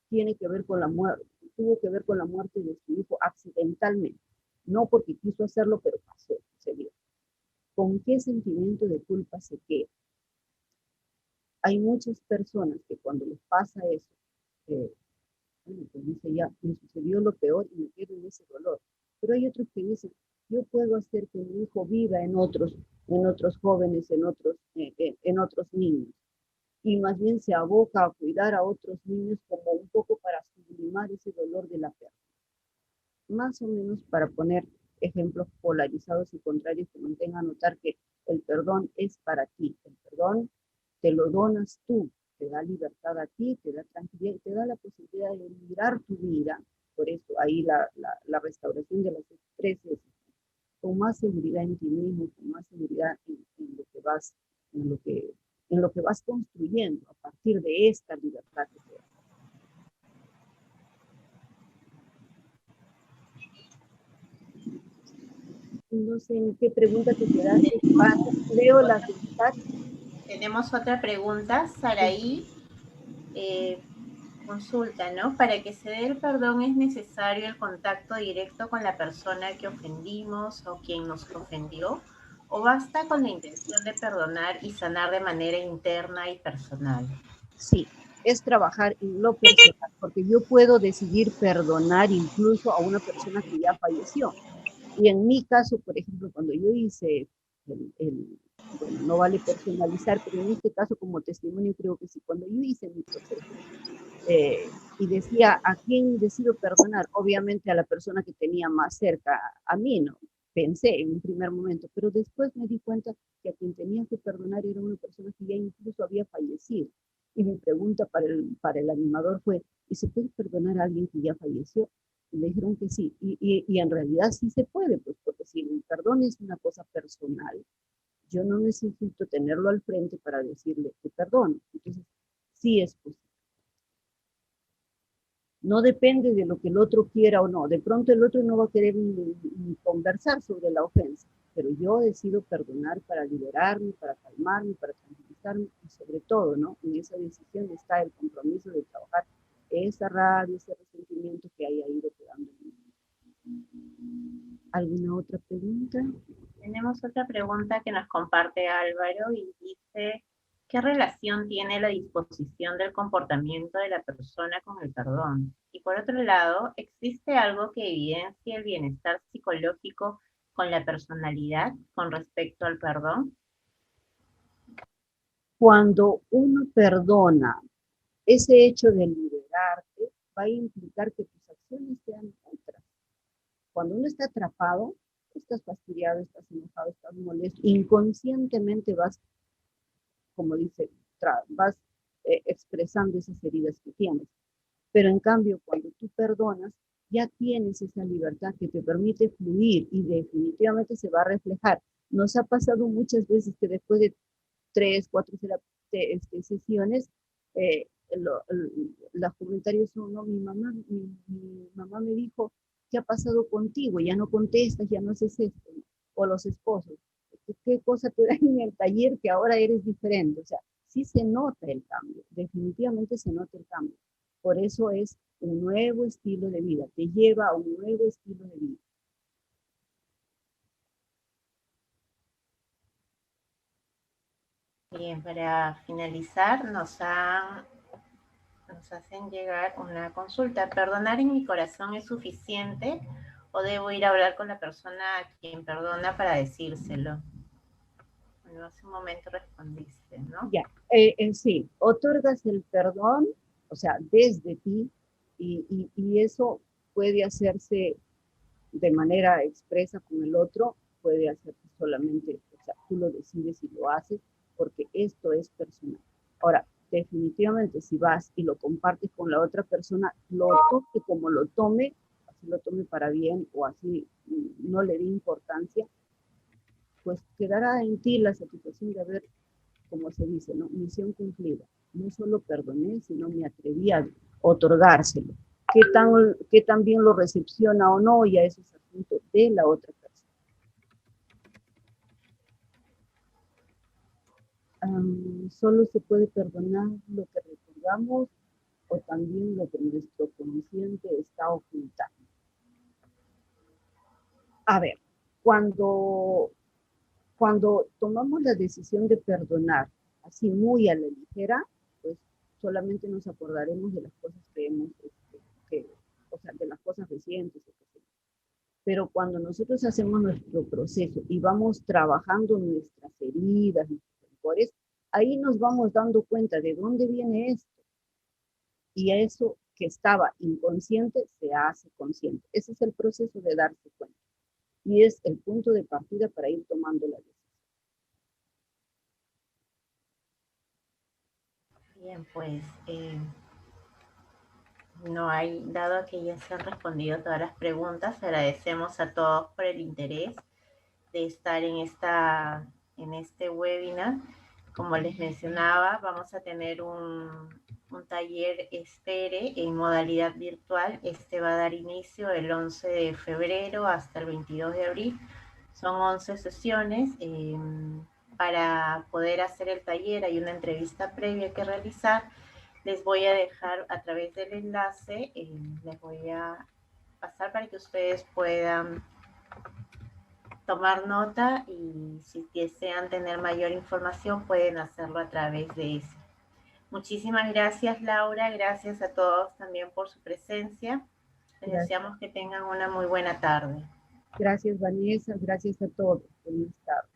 Speaker 2: tiene que ver con la muerte, tuvo que ver con la muerte de su hijo accidentalmente, no porque quiso hacerlo, pero pasó, sucedió. ¿Con qué sentimiento de culpa se queda? Hay muchas personas que cuando les pasa eso, eh, bueno, pues dice ya, me sucedió lo peor y me quedo en ese dolor. Pero hay otros que dicen, yo puedo hacer que mi hijo viva en otros jóvenes, en otros niños. Y más bien se aboca a cuidar a otros niños como un poco para sublimar ese dolor de la pérdida. Más o menos para poner ejemplos polarizados y contrarios que mantengan a notar que el perdón es para ti, el perdón te lo donas tú, te da libertad a ti, te da tranquilidad y te da la posibilidad de mirar tu vida, por eso ahí la restauración de las estrés con más seguridad en ti mismo, con más seguridad en lo que vas, en lo que, en lo que vas construyendo a partir de esta libertad que te da. No sé en qué pregunta te quedaste. Leo las del chat.
Speaker 1: Tenemos otra pregunta, Saraí. eh, Consulta, ¿no? Para que se dé el perdón es necesario el contacto directo con la persona que ofendimos o quien nos ofendió, o basta con la intención de perdonar y sanar de manera interna y personal.
Speaker 2: Sí, es trabajar en lo personal, porque yo puedo decidir perdonar incluso a una persona que ya falleció. Y en mi caso, por ejemplo, cuando yo hice bueno, no vale personalizar, pero en este caso como testimonio creo que sí, cuando yo hice mi proceso y decía a quién decido perdonar, obviamente a la persona que tenía más cerca a mí, ¿no? Pensé en un primer momento, pero después me di cuenta que a quien tenía que perdonar era una persona que ya incluso había fallecido. Y mi pregunta para el animador fue, ¿y se puede perdonar a alguien que ya falleció? Y le dijeron que sí. Y en realidad sí se puede, pues porque si el perdón es una cosa personal, yo no necesito tenerlo al frente para decirle que perdono. Entonces, sí es posible. No depende de lo que el otro quiera o no. De pronto el otro no va a querer ni conversar sobre la ofensa, pero yo decido perdonar para liberarme, para calmarme, para tranquilizarme y sobre todo, ¿no? En esa decisión está el compromiso de trabajar esa rabia, ese resentimiento que haya ido quedando en mí. ¿Alguna otra pregunta?
Speaker 1: Tenemos otra pregunta que nos comparte Álvaro y dice, ¿qué relación tiene la disposición del comportamiento de la persona con el perdón? Y por otro lado, ¿existe algo que evidencie el bienestar psicológico con la personalidad con respecto al perdón?
Speaker 2: Cuando uno perdona, ese hecho de liberarte va a implicar que tus acciones sean otras. Cuando uno está atrapado, estás fastidiado, estás enojado, estás molesto, inconscientemente vas, como dice, vas expresando esas heridas que tienes. Pero en cambio, cuando tú perdonas, ya tienes esa libertad que te permite fluir y definitivamente se va a reflejar. Nos ha pasado muchas veces que después de 3, 4 sesiones, eh, los comentarios son, no, mi mamá me dijo, ¿qué ha pasado contigo? Ya no contestas, ya no haces esto. O los esposos, ¿qué cosa te da en el taller que ahora eres diferente? O sea, sí se nota el cambio, definitivamente se nota el cambio. Por eso es un nuevo estilo de vida, te lleva a un nuevo estilo de vida.
Speaker 1: Bien, para finalizar, nos hacen llegar una consulta. ¿Perdonar en mi corazón es suficiente o debo ir a hablar con la persona a quien perdona para decírselo? Bueno, hace un momento respondiste, ¿no?
Speaker 2: Ya, sí, otorgas el perdón, o sea, desde ti, y eso puede hacerse de manera expresa con el otro, puede hacerse solamente, o sea, tú lo decides y lo haces, porque esto es personal. Ahora, definitivamente, si vas y lo compartes con la otra persona, lo tome como lo tome, así lo tome para bien o así no le dé importancia, pues quedará en ti la satisfacción de haber, como se dice, ¿no? Misión cumplida. No solo perdoné, sino me atreví a otorgárselo. ¿Qué tan bien lo recepciona o no? Ya eso es asunto de la otra persona. Solo se puede perdonar lo que recordamos o también lo que nuestro consciente está ocultando. A ver, cuando, cuando tomamos la decisión de perdonar así muy a la ligera, pues solamente nos acordaremos de las cosas que hemos, o sea, de las cosas recientes. Pero cuando nosotros hacemos nuestro proceso y vamos trabajando nuestras heridas, nuestros rencores, ahí nos vamos dando cuenta de dónde viene esto. Y eso que estaba inconsciente se hace consciente. Ese es el proceso de darse cuenta. Y es el punto de partida para ir tomando la decisión.
Speaker 1: Bien, pues no hay, dado que ya se han respondido todas las preguntas, agradecemos a todos por el interés de estar en este webinar. Como les mencionaba, vamos a tener un taller Espere en modalidad virtual. Este va a dar inicio el 11 de febrero hasta el 22 de abril. Son 11 sesiones. Para poder hacer el taller hay una entrevista previa que realizar. Les voy a dejar a través del enlace, les voy a pasar para que ustedes puedan tomar nota y si desean tener mayor información pueden hacerlo a través de ese. Muchísimas gracias, Laura, gracias a todos también por su presencia. Les deseamos que tengan una muy buena tarde.
Speaker 2: Gracias, Vanessa, gracias a todos. Feliz tarde.